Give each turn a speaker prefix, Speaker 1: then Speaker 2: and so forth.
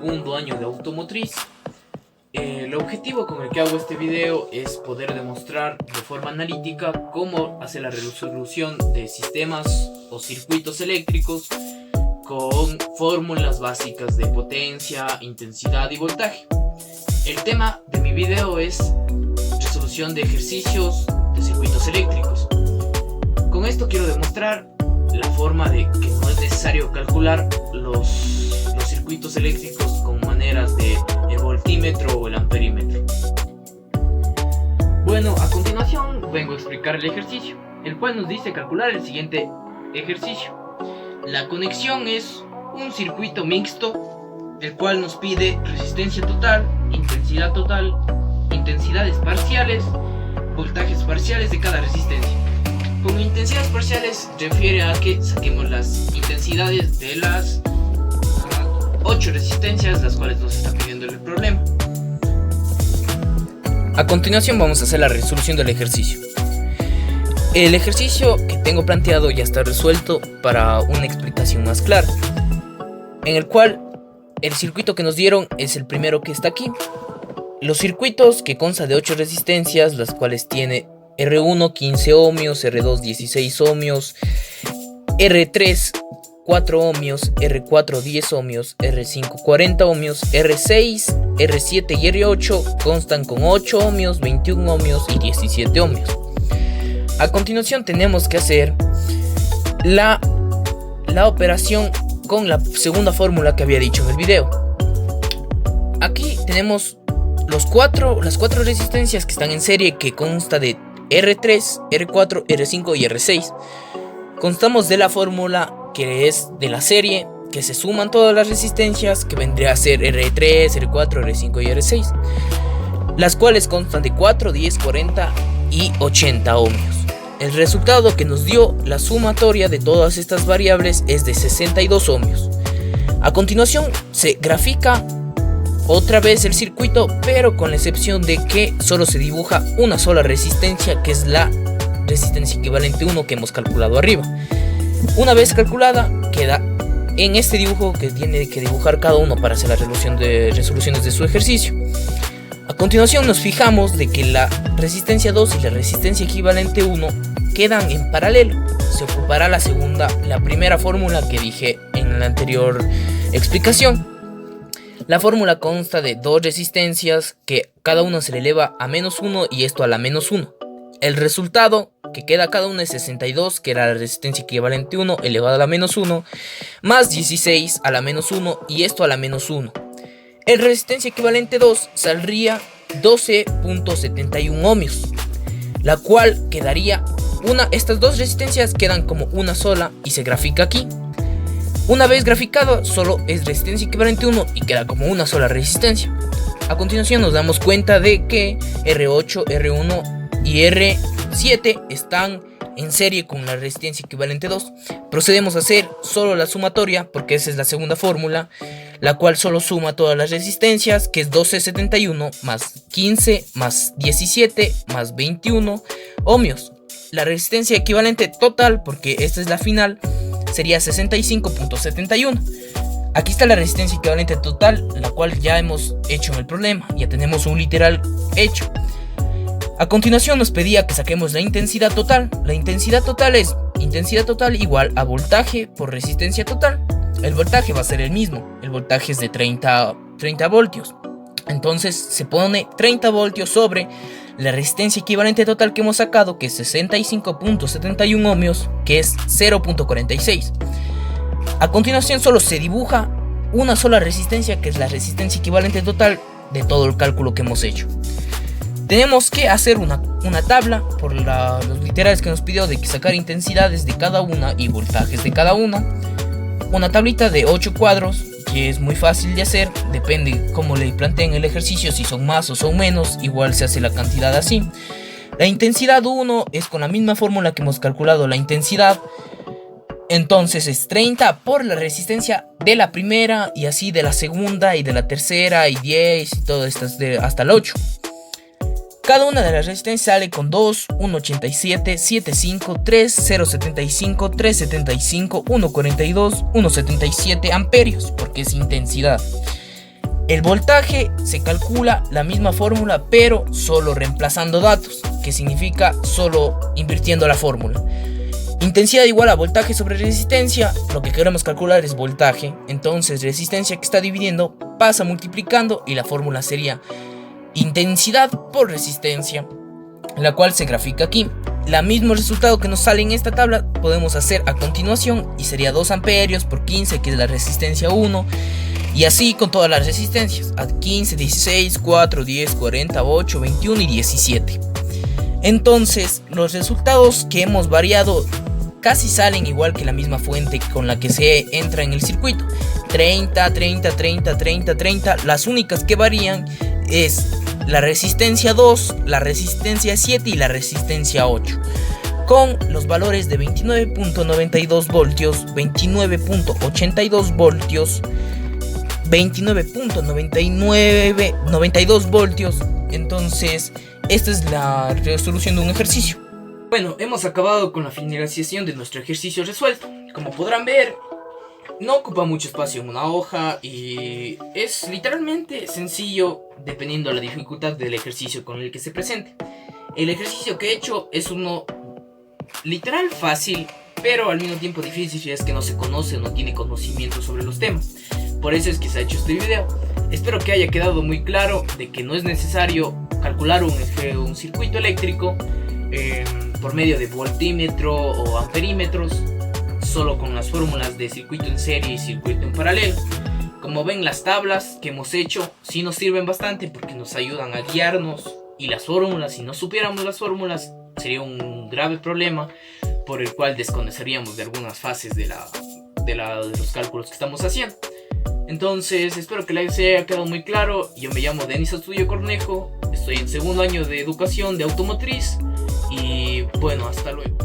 Speaker 1: segundo año de automotriz. El objetivo con el que hago este video es poder demostrar de forma analítica cómo hacer la resolución de sistemas o circuitos eléctricos con fórmulas básicas de potencia, intensidad y voltaje. El tema de mi video es resolución de ejercicios de circuitos eléctricos. Con esto quiero demostrar la forma de que no es necesario calcular los circuitos eléctricos con maneras de el voltímetro o el amperímetro. Bueno, a continuación vengo a explicar el ejercicio, el cual nos dice calcular el siguiente ejercicio. La conexión es un circuito mixto, el cual nos pide resistencia total, intensidades parciales, voltajes parciales de cada resistencia. Con intensidades parciales refiere a que saquemos las intensidades de las 8 resistencias, las cuales nos está pidiendo el problema. A continuación vamos a hacer la resolución del ejercicio. El ejercicio que tengo planteado ya está resuelto para una explicación más clara, en el cual el circuito que nos dieron es el primero que está aquí. Los circuitos que consta de 8 resistencias, las cuales tiene R1 15 ohmios, R2 16 ohmios, R3 4 ohmios, R4 10 ohmios, R5 40 ohmios, R6, R7 y R8 constan con 8 ohmios, 21 ohmios y 17 ohmios. A continuación tenemos que hacer la operación con la segunda fórmula que había dicho en el video. Aquí tenemos las cuatro resistencias que están en serie, que consta de R3, R4, R5 y R6. Constamos de la fórmula que es de la serie, que se suman todas las resistencias, que vendría a ser R3, R4, R5 y R6, las cuales constan de 4, 10, 40 y 80 ohmios. El resultado que nos dio la sumatoria de todas estas variables es de 62 ohmios. A continuación se grafica otra vez el circuito, pero con la excepción de que solo se dibuja una sola resistencia, que es la resistencia equivalente 1 que hemos calculado arriba. Una vez calculada, queda en este dibujo que tiene que dibujar cada uno para hacer la resoluciones de su ejercicio. A continuación nos fijamos de que la resistencia 2 y la resistencia equivalente 1 quedan en paralelo. Se ocupará la primera fórmula que dije en la anterior explicación. La fórmula consta de dos resistencias que cada una se le eleva a -1 y esto a la -1. El resultado que queda cada una es 62, que era la resistencia equivalente 1 elevado a la -1, más 16 a la -1 y esto a la -1. El resistencia equivalente 2 saldría 12.71 ohmios, la cual quedaría estas dos resistencias quedan como una sola y se grafica aquí. Una vez graficado, solo es resistencia equivalente 1 y queda como una sola resistencia. A continuación nos damos cuenta de que R8, R1 y R7 están en serie con la resistencia equivalente 2. Procedemos a hacer solo la sumatoria, porque esa es la segunda fórmula, la cual solo suma todas las resistencias, que es 12.71 más 15 más 17 más 21 ohmios. La resistencia equivalente total, porque esta es la final, sería 65.71. Aquí está la resistencia equivalente total, la cual ya hemos hecho en el problema. Ya tenemos un literal hecho. A continuación nos pedía que saquemos la intensidad total. La intensidad total es intensidad total igual a voltaje por resistencia total. El voltaje va a ser el mismo. El voltaje es de 30 voltios. Entonces se pone 30 voltios sobre la resistencia equivalente total que hemos sacado, que es 65.71 ohmios, que es 0.46. A continuación solo se dibuja una sola resistencia, que es la resistencia equivalente total de todo el cálculo que hemos hecho. Tenemos que hacer una tabla por los literales que nos pidió, de que sacar intensidades de cada una y voltajes de cada una. Una tablita de 8 cuadros, que es muy fácil de hacer, depende cómo le planteen el ejercicio, si son más o son menos, igual se hace la cantidad así. La intensidad 1 es con la misma fórmula que hemos calculado la intensidad, entonces es 30 por la resistencia de la primera, y así de la segunda y de la tercera y 10 y todas estas hasta el 8. Cada una de las resistencias sale con 2, 1.87, 7.5, 3, 0.75, 3.75, 1.42, 1.77 amperios, porque es intensidad. El voltaje se calcula la misma fórmula, pero solo reemplazando datos, que significa solo invirtiendo la fórmula. Intensidad igual a voltaje sobre resistencia. Lo que queremos calcular es voltaje, entonces resistencia que está dividiendo pasa multiplicando y la fórmula sería intensidad por resistencia, la cual se grafica aquí. El mismo resultado que nos sale en esta tabla podemos hacer a continuación y sería 2 amperios por 15, que es la resistencia 1, y así con todas las resistencias a 15, 16, 4, 10, 40, 8, 21 y 17. Entonces los resultados que hemos variado casi salen igual que la misma fuente con la que se entra en el circuito: 30, 30, 30, 30, 30. Las únicas que varían es la resistencia 2, la resistencia 7 y la resistencia 8, con los valores de 29.92 voltios, 29.82 voltios, 29.92 voltios. Entonces esta es la resolución de un ejercicio. Bueno, hemos acabado con la finalización de nuestro ejercicio resuelto. Como podrán ver, no ocupa mucho espacio en una hoja y es literalmente sencillo dependiendo de la dificultad del ejercicio con el que se presente. El ejercicio que he hecho es uno literal fácil, pero al mismo tiempo difícil si es que no se conoce o no tiene conocimiento sobre los temas. Por eso es que se ha hecho este video. Espero que haya quedado muy claro de que no es necesario calcular un circuito eléctrico por medio de voltímetro o amperímetros, solo con las fórmulas de circuito en serie y circuito en paralelo. Como ven, las tablas que hemos hecho sí nos sirven bastante porque nos ayudan a guiarnos, y las fórmulas, si no supiéramos las fórmulas, sería un grave problema por el cual desconoceríamos de algunas fases de los cálculos que estamos haciendo. Entonces espero que les haya quedado muy claro. Yo me llamo Denis Astudillo Cornejo, estoy en segundo año de educación de automotriz y bueno, hasta luego.